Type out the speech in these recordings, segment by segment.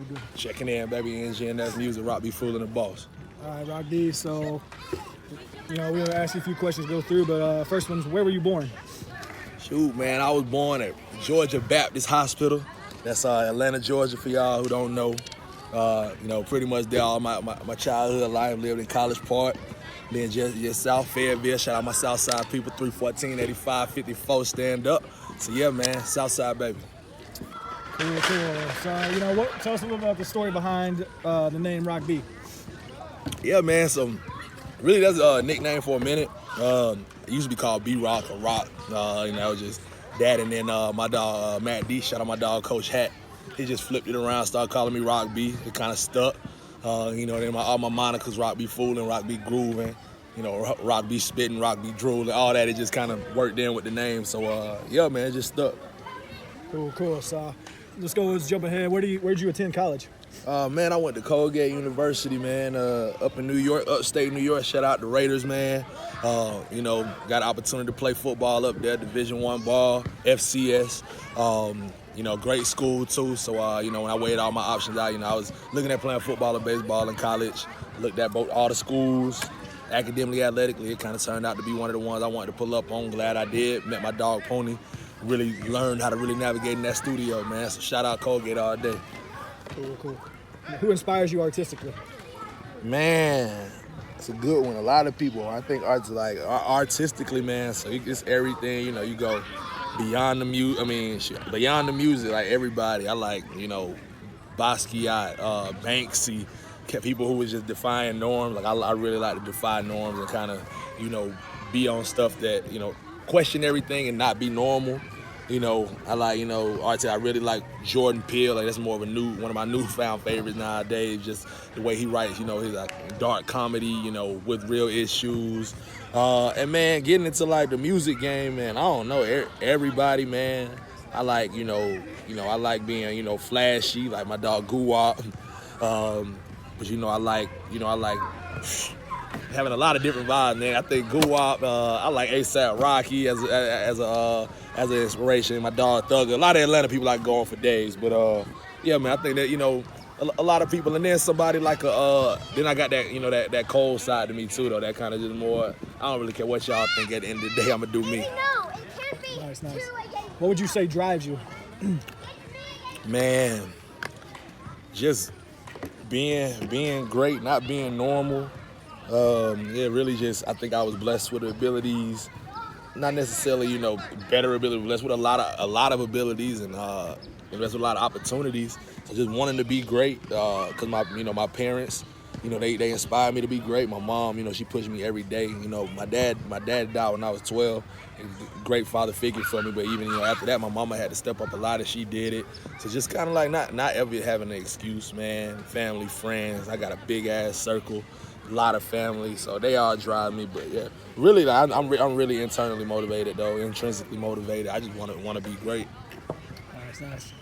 we good. Checking in, baby. NGNS music, Rock Be Fooling the Boss. All right, Rock B. So, we're going to ask you a few questions to go through, but first one's, where were you born? Shoot, man, I was born at Georgia Baptist Hospital. That's Atlanta, Georgia, for y'all who don't know. Pretty much there all my childhood life. Lived in College Park. Then just South Fayetteville. Shout out my Southside people, 314, 85, 54, stand up. So yeah, man, Southside, baby. Cool. So, tell us a little about the story behind the name Rock B. Yeah, man, so really that's a nickname for a minute. It used to be called B-Rock or Rock. It was just that, and then my dog, Matt D, shout out my dog, Coach Hat. He just flipped it around, started calling me Rock B. It kind of stuck. Then all my monikers, Rock B Fooling, Rock B Grooving, Rock B Spitting, Rock B Drooling, all that. It just kind of worked in with the name. So, yeah, man, it just stuck. Cool. So, let's jump ahead. Where'd you attend college? Man, I went to Colgate University, man, up in New York, upstate New York. Shout out the Raiders, man. Got an opportunity to play football up there, Division I ball, FCS. Great school too. So, when I weighed all my options out, I was looking at playing football and baseball in college. Looked at all the schools, academically, athletically. It kind of turned out to be one of the ones I wanted to pull up on. Glad I did. Met my dog Pooney. Really learned how to really navigate in that studio, man. So shout out Colgate all day. Cool. Who inspires you artistically? Man, it's a good one. A lot of people. I think artistically, man. So it's everything. You go beyond the music. Beyond the music, like everybody. I like Basquiat, Banksy, people who was just defying norms. Like I really like to defy norms and kind of be on stuff that question everything and not be normal. I like, artists. I really like Jordan Peele. Like that's more of one of my newfound favorites nowadays. Just the way he writes, his like dark comedy, with real issues. And man, getting into like the music game, man. I don't know everybody, man. I like, I like being, flashy, like my dog Guwap. But I like having a lot of different vibes, man. I think Guwap, I like ASAP Rocky as an inspiration. My dog Thugger. A lot of Atlanta people like going for days, but yeah, man. I think that a lot of people, and then somebody like then I got that that cold side to me too, though. That kind of just more. I don't really care what y'all think. At the end of the day, I'm gonna do me. Nice. What would you say drives you? Man, just being great, not being normal. Really just, I think I was blessed with the abilities, not necessarily, better ability, blessed with a lot of abilities and blessed with a lot of opportunities. So just wanting to be great, cause my parents, they inspired me to be great. My mom, she pushed me every day. My dad died when I was 12. He was a great father figure for me, but even, after that, my mama had to step up a lot and she did it. So just kind of like not ever having an excuse, man. Family, friends, I got a big ass circle. A lot of family, so they all drive me. But yeah, really, I'm really internally motivated though, intrinsically motivated. I just want to be great. Nice.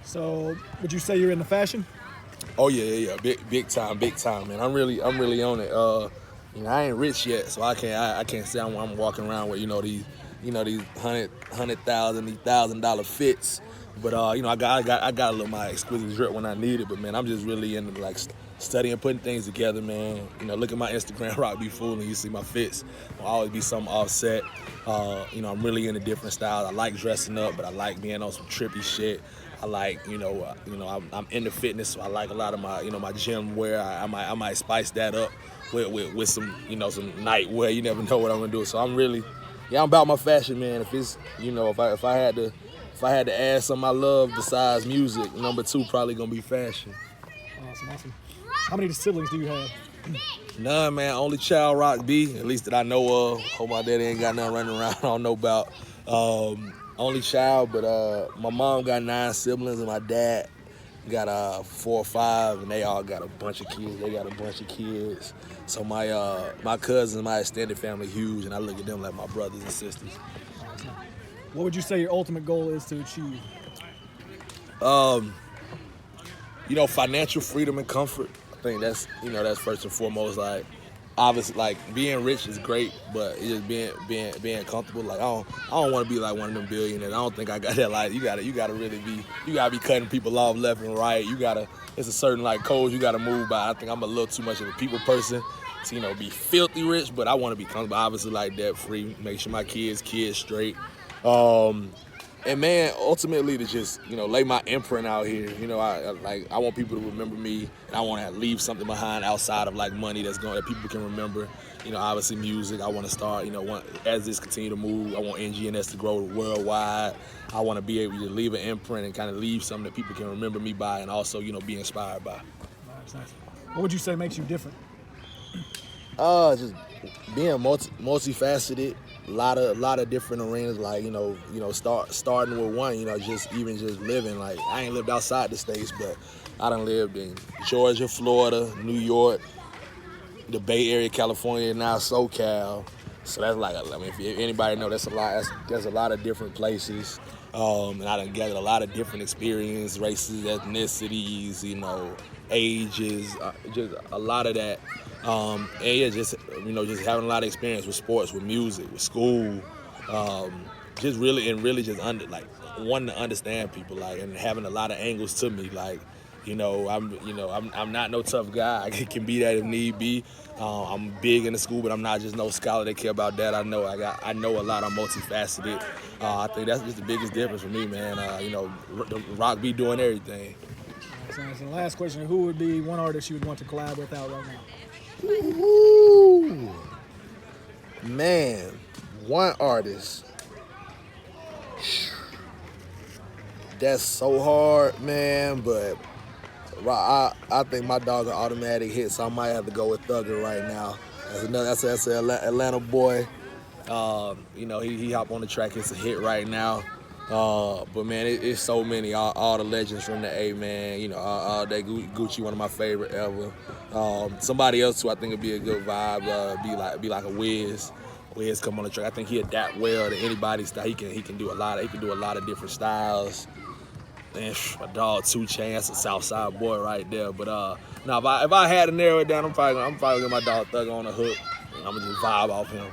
So, would you say you're into fashion? Oh yeah, big time, man. I'm really on it. I ain't rich yet, so I can't say I'm walking around with these $100,000, these $1,000 fits. But I got a little my exquisite drip when I need it. But man, I'm just really into like studying, putting things together, man. Look at my Instagram, Rock Be Fooling. You see my fits. Will always be something offset. I'm really into different styles. I like dressing up, but I like being on some trippy shit. I like, I'm into fitness, so I like a lot of my, my gym wear. I might spice that up with some, some night wear. You never know what I'm gonna do. So I'm really, I'm about my fashion, man. If it's, if I had to add something I love besides music, number 2 probably gonna be fashion. Awesome. How many siblings do you have? None, man. Only child, Rock B, at least that I know of. Hope my daddy ain't got nothing running around I don't know about. Only child, but my mom got 9 siblings and my dad got 4 or 5, and they all got a bunch of kids. So my cousins, my extended family, huge, and I look at them like my brothers and sisters. What would you say your ultimate goal is to achieve? Financial freedom and comfort. I think that's, that's first and foremost. Like, obviously, like, being rich is great, but it's just being comfortable. Like, I don't want to be like one of them billionaires. I don't think I got that. Like, you gotta really you gotta be cutting people off left and right. It's a certain like code you gotta move by. I think I'm a little too much of a people person to, be filthy rich, but I want to be comfortable, obviously, like debt free. Make sure my kids straight. And man, ultimately to just, lay my imprint out here. I want people to remember me, and I want to leave something behind outside of like money that people can remember. Obviously music. I want to start, as this continue to move, I want NGNS to grow worldwide. I want to be able to leave an imprint and kind of leave something that people can remember me by, and also, be inspired by. Nice. What would you say makes you different? Just being multifaceted. A lot of different arenas, like starting with one, just living. Like, I ain't lived outside the States, but I done lived in Georgia, Florida, New York, the Bay Area, California, and now SoCal. So that's like, if anybody know, that's a lot. There's a lot of different places, and I done gathered a lot of different experiences, races, ethnicities, ages, just a lot of that. And yeah, just having a lot of experience with sports, with music, with school, just really just wanting to understand people, like, and having a lot of angles to me, like, I'm not no tough guy. I can be that if need be. I'm big in the school, but I'm not just no scholar that care about that. I know a lot. I'm multifaceted. I think that's just the biggest difference for me, man. The Rock be doing everything. Nice. And last question: who would be one artist you would want to collab with out right now? Ooh, man, one artist. That's so hard, man, but I think my dog's an automatic hit, so I might have to go with Thugger right now. That's an Atlanta boy. He hop on the track. It's a hit right now. But man, it's so many, all the legends from the A, man. All day Gucci, one of my favorite ever. Somebody else who I think would be a good vibe, be like a Wiz. Wiz come on the track. I think he adapt well to anybody's style. He can do a lot of different styles. Man, my dog 2 Chainz, that's a Southside boy right there. But now if I had to narrow it down, I'm probably gonna get my dog Thugger on the hook. I'm gonna just vibe off him.